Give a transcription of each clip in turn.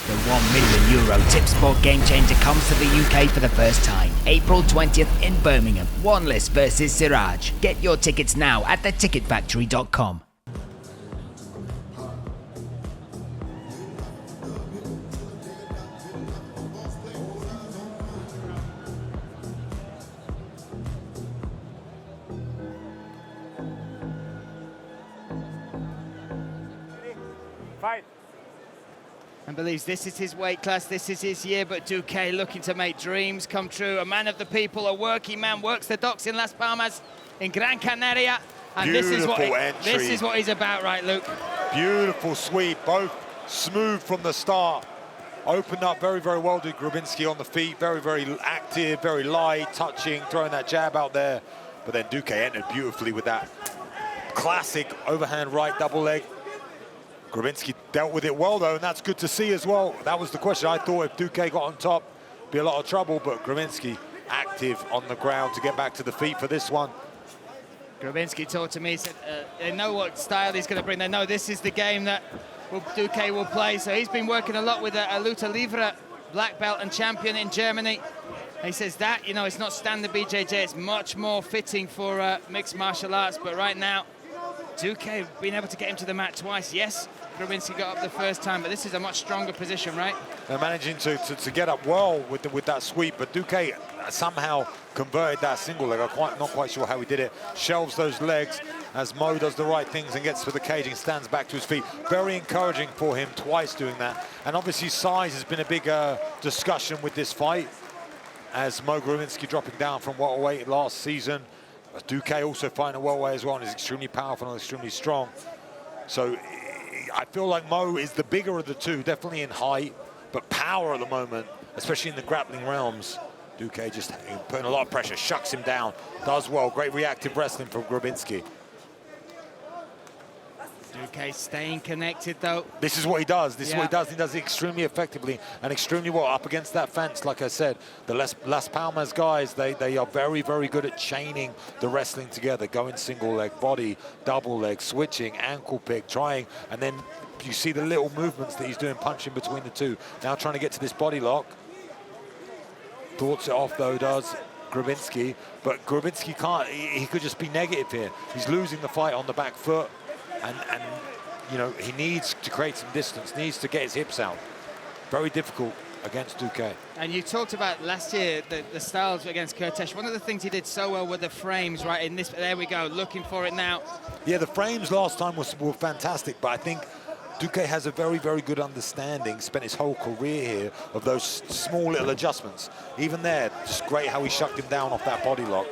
The €1 million Tipsport Gamechanger comes to the UK for the first time. April 20th in Birmingham. Wanless versus Siraj. Get your tickets now at theticketfactory.com. Fight. And believes this is his weight class, this is his year, but Duque looking to make dreams come true. A man of the people, a working man, works the docks in Las Palmas, in Gran Canaria. And this is what he's about, right, Luke? Beautiful sweep, both smooth from the start. Opened up very, very well to Grabinski on the feet. Very, very active, very light, touching, throwing that jab out there. But then Duque entered beautifully with that classic overhand right double leg. Grabinski dealt with it well, though, and that's good to see as well. That was the question. I thought if Duque got on top, be a lot of trouble, but Grabinski active on the ground to get back to the feet for this one. Grabinski talked to me, said they know what style he's going to bring. They know this is the game that Duque will play. So he's been working a lot with a luta livre black belt and champion in Germany. And he says that, you know, it's not standard BJJ. It's much more fitting for mixed martial arts. But right now, Duque being able to get him to the mat twice. Yes, Grabinski got up the first time, but this is a much stronger position, right? They're managing to get up well with that sweep, but Duque somehow converted that single leg. I'm not quite sure how he did it. Shelves those legs as Mo does the right things and gets to the cage and stands back to his feet. Very encouraging for him twice doing that. And obviously size has been a big discussion with this fight, as Mo Grabinski dropping down from welterweight last season. Duque also fighting a welterweight as well, and is extremely powerful and extremely strong. So I feel like Mo is the bigger of the two, definitely in height, but power at the moment, especially in the grappling realms. Duque just putting a lot of pressure, shucks him down, does well. Great reactive wrestling from Grabinski. Duque staying connected, though. This is what he does. This is what he does. He does it extremely effectively and extremely well up against that fence. Like I said, the Las Palmas guys, they are very, very good at chaining the wrestling together, going single leg, body, double leg, switching, ankle pick, trying, and then you see the little movements that he's doing, punching between the two. Now trying to get to this body lock. Thoughts it off, though, does Grabinski. But Grabinski can't, he could just be negative here. He's losing the fight on the back foot. And you know, he needs to create some distance, needs to get his hips out. Very difficult against Duque. And you talked about last year, the styles against Kurtesh. One of the things he did so well were the frames, right? In this, there we go, looking for it now. Yeah, the frames last time were fantastic, but I think Duque has a very, very good understanding, spent his whole career here, of those small little adjustments. Even there, just great how he shucked him down off that body lock.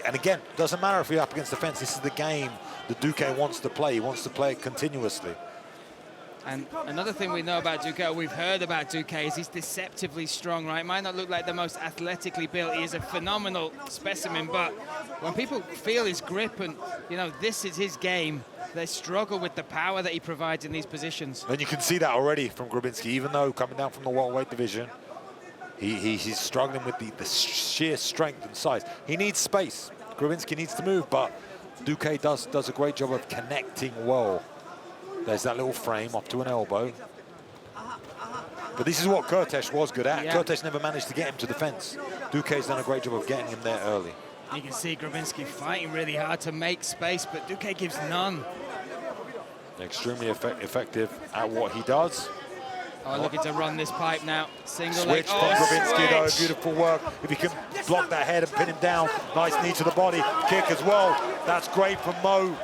And again, doesn't matter if you're up against the fence, this is the game that Duque wants to play. He wants to play it continuously. And another thing we know about Duque, we've heard about Duque, is he's deceptively strong, right? Might not look like the most athletically built. He is a phenomenal specimen, but when people feel his grip and, you know, this is his game, they struggle with the power that he provides in these positions. And you can see that already from Grabinski, even though coming down from the welterweight division, he's struggling with the sheer strength and size. He needs space. Grabinski needs to move, but Duque does a great job of connecting well. There's that little frame up to an elbow. But this is what Kurtesh was good at. Kurtesh never managed to get him to the fence. Duque's done a great job of getting him there early. You can see Grabinski fighting really hard to make space, but Duque gives none. Extremely effective at what he does. Oh, looking to run this pipe now. Single switch leg. from Grabinski, though. Beautiful work. If he can block that head and pin him down. Nice knee to the body. Kick as well. That's great from Mo.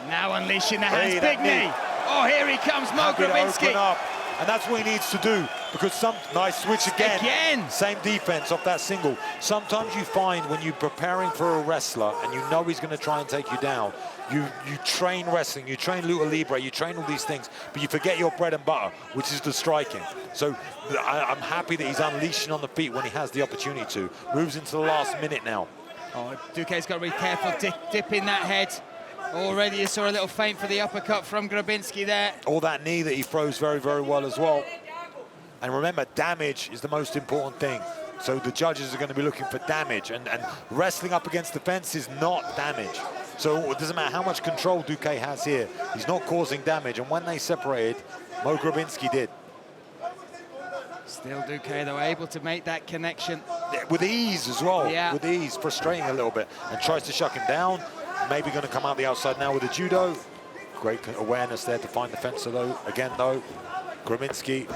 Now unleashing the hands. Big knee. Oh, here he comes, Mo Grabinski. Open up. And that's what he needs to do, because nice switch again. Same defense off that single. Sometimes you find when you're preparing for a wrestler and you know he's going to try and take you down, you train wrestling, you train luta libre, you train all these things, but you forget your bread and butter, which is the striking. So I'm happy that he's unleashing on the feet when he has the opportunity to. Moves into the last minute now. Oh, Duque's got to be careful dipping that head. Already you saw a little feint for the uppercut from Grabinski there. All that knee that he throws very, very well as well. And remember, damage is the most important thing. So the judges are going to be looking for damage, and wrestling up against the fence is not damage. So it doesn't matter how much control Duque has here. He's not causing damage, and when they separated, Mo Grabinski did. Still Duque, though, able to make that connection. Yeah, with ease as well. Yeah. With ease, frustrating a little bit. And tries to shut him down. Maybe going to come out the outside now with a judo. Great awareness there to find the fencer, though. Again, though, Grabinski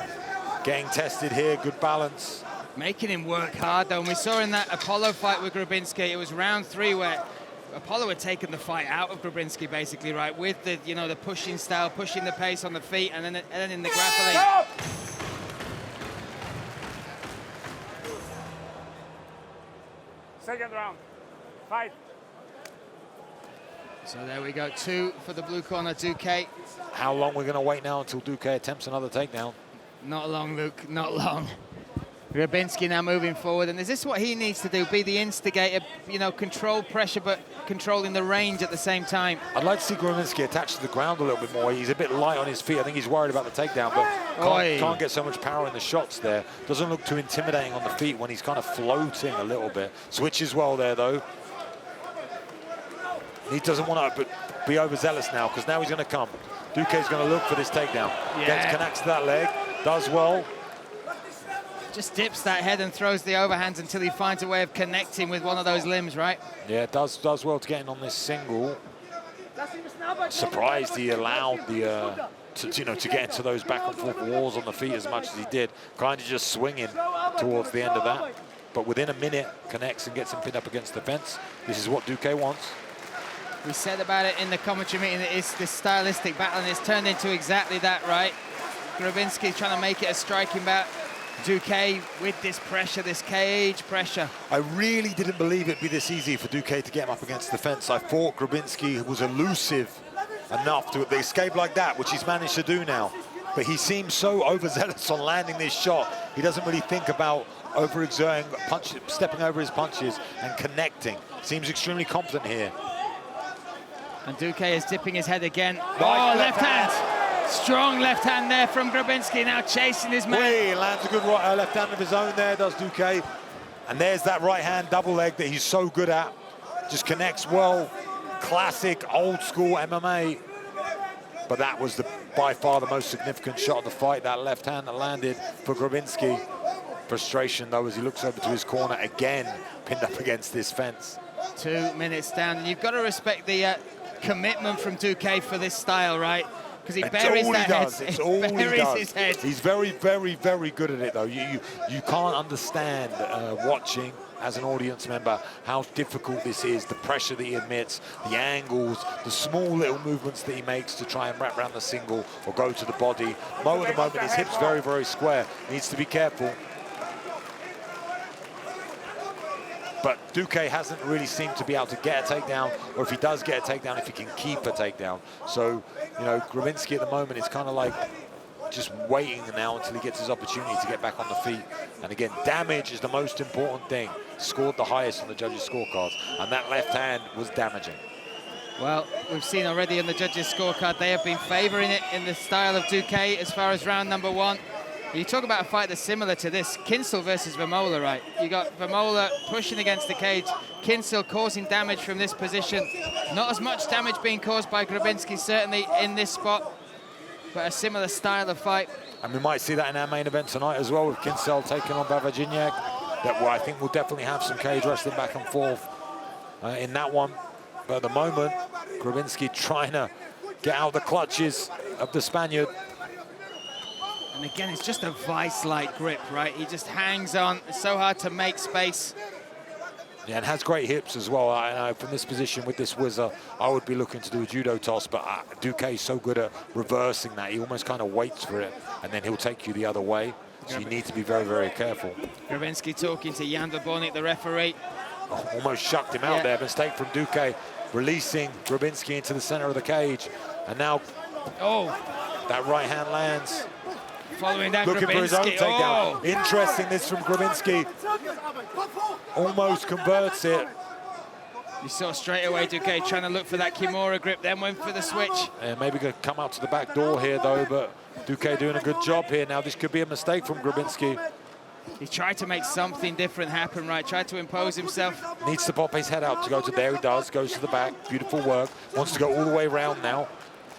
getting tested here. Good balance. Making him work hard, though. And we saw in that Apollo fight with Grabinski, it was round 3 where Apollo had taken the fight out of Grabinski, basically, right, with the, you know, the pushing style, pushing the pace on the feet, and then in the grappling. Second round. Fight. So there we go, 2 for the blue corner, Duque. How long we're going to wait now until Duque attempts another takedown? Not long, Luke, not long. Grabinski now moving forward, and is this what he needs to do? Be the instigator, you know, control pressure, but controlling the range at the same time. I'd like to see Grabinski attached to the ground a little bit more. He's a bit light on his feet. I think he's worried about the takedown, but can't get so much power in the shots there. Doesn't look too intimidating on the feet when he's kind of floating a little bit. Switches well there, though. He doesn't want to be overzealous now, because now he's going to come. Duque's going to look for this takedown. Yeah. Connects to that leg, does well. Just dips that head and throws the overhands until he finds a way of connecting with one of those limbs, right? Yeah, does well to get in on this single. Surprised he allowed the to get into those back and forth walls on the feet as much as he did. Kind of just swinging towards the end of that. But within a minute, connects and gets him pinned up against the fence. This is what Duque wants. We said about it in the commentary meeting that it's this stylistic battle, and it's turned into exactly that, right? Grabinski trying to make it a striking bout. Duque with this pressure, this cage pressure. I really didn't believe it'd be this easy for Duque to get him up against the fence. I thought Grabinski was elusive enough to escape like that, which he's managed to do now. But he seems so overzealous on landing this shot. He doesn't really think about overexerting, stepping over his punches and connecting. Seems extremely confident here. And Duque is dipping his head again. Right, left hand. Strong left hand there from Grabinski, now chasing his man. He lands a good left hand of his own there, does Duque. And there's that right hand double leg that he's so good at. Just connects well. Classic old school MMA. But that was by far the most significant shot of the fight, that left hand that landed for Grabinski. Frustration though as he looks over to his corner again, pinned up against this fence. 2 minutes down, and you've got to respect the commitment from Duque for this style, right? Because he buries that head. It's all he does. His head. He's very, very, very good at it, though. You can't understand watching as an audience member how difficult this is, the pressure that he admits, the angles, the small little movements that he makes to try and wrap around the single or go to the body. Mo at the moment, his hip's very, very square. Needs to be careful. But Duque hasn't really seemed to be able to get a takedown, or if he does get a takedown, if he can keep a takedown. So, you know, Grabinski at the moment is kind of like just waiting now until he gets his opportunity to get back on the feet. And again, damage is the most important thing. Scored the highest on the judges' scorecards, and that left hand was damaging. Well, we've seen already on the judges' scorecard, they have been favoring it in the style of Duque as far as round number 1. You talk about a fight that's similar to this, Kinsel versus Vermola, right? You got Vermola pushing against the cage, Kinsel causing damage from this position. Not as much damage being caused by Grabinski, certainly in this spot, but a similar style of fight. And we might see that in our main event tonight as well, with Kinsel taking on Bavaginiak. That I think we'll definitely have some cage wrestling back and forth in that one. But at the moment, Grabinski trying to get out the clutches of the Spaniard. And again, it's just a vice-like grip, right? He just hangs on. It's so hard to make space. Yeah, and has great hips as well. I know from this position with this whizzer, I would be looking to do a judo toss, but Duque is so good at reversing that. He almost kind of waits for it, and then he'll take you the other way. So you need to be very, very careful. Grabinski talking to Jan Verbornik, the referee. Oh, almost shucked him out there. Mistake from Duque, releasing Grabinski into the center of the cage. And now, that right hand lands. Following that, looking Grabinski. for his own takedown. Interesting, this from Grabinski. Almost converts it. You saw straight away Duque trying to look for that Kimura grip, then went for the switch. Yeah, maybe going to come out to the back door here, though, but Duque doing a good job here. Now, this could be a mistake from Grabinski. He tried to make something different happen, right? Tried to impose himself. Needs to pop his head out to go to there. He does. Goes to the back. Beautiful work. Wants to go all the way around now.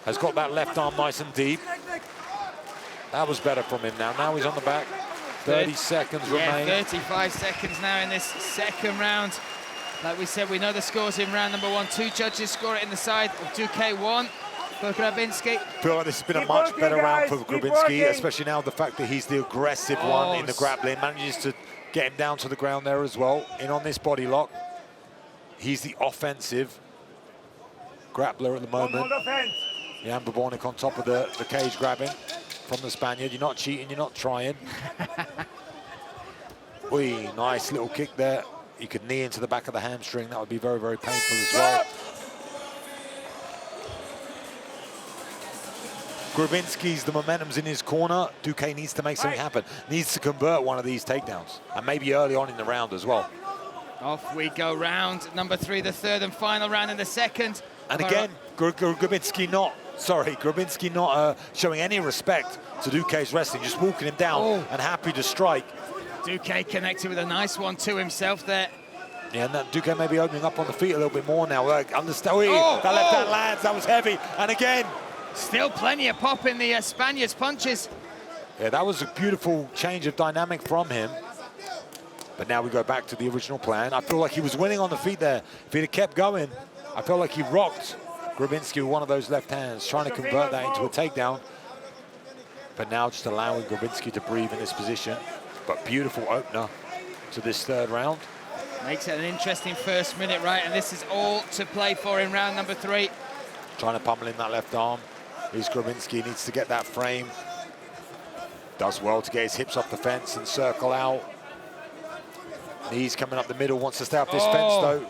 Has got that left arm nice and deep. That was better from him now. Now he's on the back. 30 seconds remain. 35 seconds now in this second round. Like we said, we know the scores in round number 1. 2 judges score it in the side of Duque, 1 for Grabinski. I feel like this has been a much better round for Grabinski, especially now the fact that he's the aggressive one in the grappling. Manages to get him down to the ground there as well. In on this body lock. He's the offensive grappler at the moment. Jan Bobonic on top of the cage grabbing from the Spaniard. You're not cheating, you're not trying. Oi, nice little kick there. He could knee into the back of the hamstring. That would be very, very painful as well. Grabinski's, the momentum's in his corner. Duque needs to make something happen. Needs to convert one of these takedowns. And maybe early on in the round as well. Off we go, round number 3, the third and final round in the second. And again, Grabinski not showing any respect to Duque's wrestling, just walking him down and happy to strike. Duque connected with a nice one to himself there. Yeah, and that Duque may be opening up on the feet a little bit more now. Understand? That left hand lands, that was heavy. And again, still plenty of pop in the Spaniard's punches. Yeah, that was a beautiful change of dynamic from him. But now we go back to the original plan. I feel like he was winning on the feet there. If he'd have kept going, I felt like he rocked Grabinski with one of those left hands, trying to convert that into a takedown. But now just allowing Grabinski to breathe in this position. But beautiful opener to this third round. Makes it an interesting first minute, right? And this is all to play for in round number 3. Trying to pummel in that left arm. Here's Grabinski, needs to get that frame. Does well to get his hips off the fence and circle out. Knees coming up the middle, wants to stay up this fence though.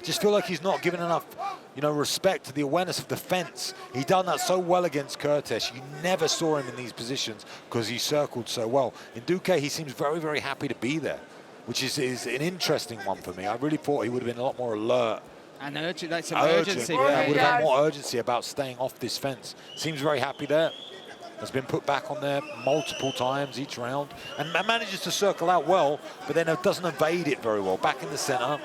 Just feel like he's not giving enough, respect to the awareness of the fence. He done that so well against Curtis. You never saw him in these positions because he circled so well. In Duque, he seems very, very happy to be there, which is an interesting one for me. I really thought he would have been a lot more alert. And urgent, like some urgency. Yeah, would have had more urgency about staying off this fence. Seems very happy there. Has been put back on there multiple times each round and manages to circle out well, but then it doesn't evade it very well. Back in the center.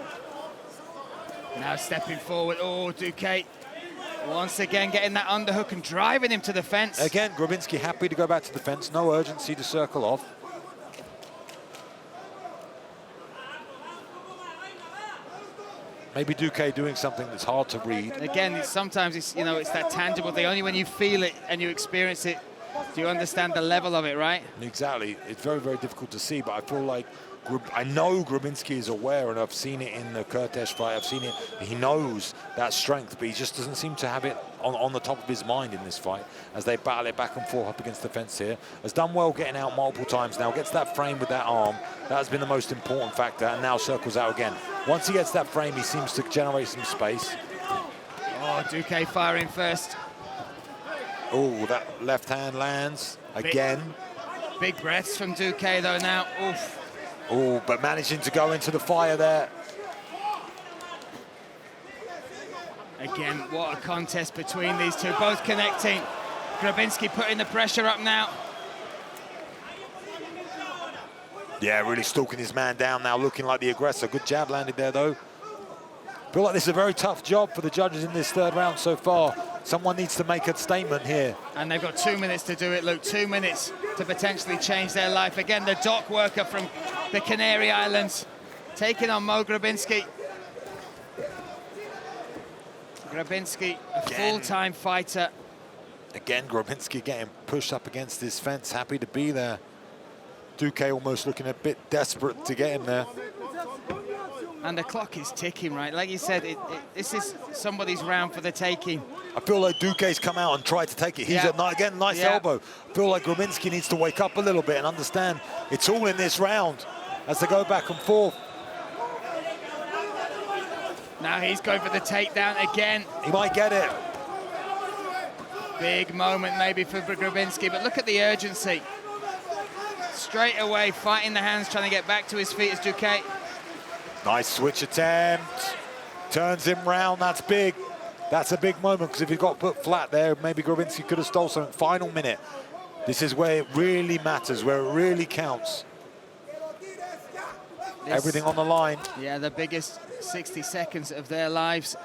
Now stepping forward, Duque once again getting that underhook and driving him to the fence. Again, Grabinski happy to go back to the fence, no urgency to circle off. Maybe Duque doing something that's hard to read. Again, sometimes it's that tangible thing. Only when you feel it and you experience it do you understand the level of it, right? Exactly. It's very, very difficult to see, but I feel like I know Grabinski is aware, and I've seen it in the Curtis fight. I've seen it. He knows that strength, but he just doesn't seem to have it on the top of his mind in this fight as they battle it back and forth up against the fence here. Has done well getting out multiple times now. Gets that frame with that arm. That has been the most important factor, and now circles out again. Once he gets that frame, he seems to generate some space. Duque firing first. That left hand lands again. Big breaths from Duque though now. Oof. But managing to go into the fire there. Again, what a contest between these two, both connecting. Grabinski putting the pressure up now. Yeah, really stalking his man down now, looking like the aggressor. Good jab landed there, though. Feel like this is a very tough job for the judges in this third round so far. Someone needs to make a statement here. And they've got 2 minutes to do it, Luke. 2 minutes to potentially change their life. Again, the dock worker from the Canary Islands taking on Mo Grabinski. Grabinski, a full-time fighter. Again, Grabinski getting pushed up against this fence, happy to be there. Duque almost looking a bit desperate to get him there. And the clock is ticking, right? Like you said, this is somebody's round for the taking. I feel like Duque's come out and tried to take it. He's again, nice elbow. I feel like Grabinski needs to wake up a little bit and understand it's all in this round as they go back and forth. Now he's going for the takedown again. He might get it. Big moment maybe for Grabinski, but look at the urgency. Straight away, fighting the hands, trying to get back to his feet as Duque. Nice switch attempt. Turns him round, that's big. That's a big moment, because if he got put flat there, maybe Grabinski could have stole something. Final minute. This is where it really matters, where it really counts. Everything on the line. Yeah, the biggest 60 seconds of their lives.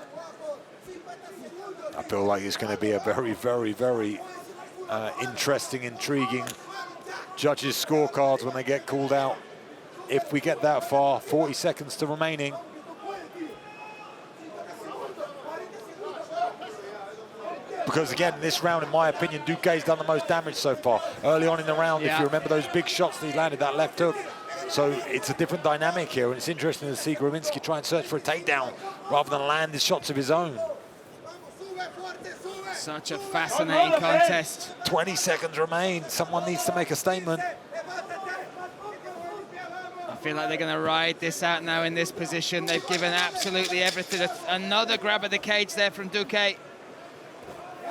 I feel like it's going to be a very, very, very interesting, intriguing judges' scorecards when they get called out. If we get that far, 40 seconds to remaining. Because again, this round, in my opinion, Duque's done the most damage so far. Early on in the round, if you remember those big shots that he landed, that left hook. So it's a different dynamic here, and it's interesting to see Grabinski try and search for a takedown rather than land his shots of his own. Such a fascinating contest. 20 seconds remain. Someone needs to make a statement. I feel like they're going to ride this out now in this position. They've given absolutely everything. Another grab of the cage there from Duque.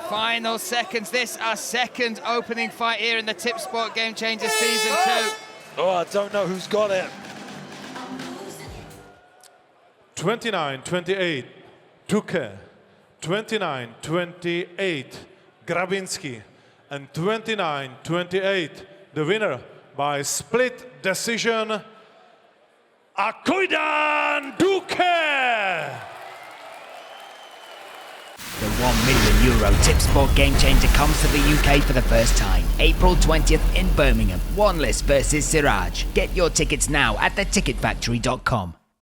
Final seconds. This our second opening fight here in the Tipsport Gamechanger Season 2. Oh, I don't know who's got it. 29-28, Duque. 29-28, Grabinski. And 29-28, the winner by split decision, Duque! The €1 million Tipsport Gamechanger comes to the UK for the first time. April 20th in Birmingham. One list versus Siraj. Get your tickets now at theticketfactory.com.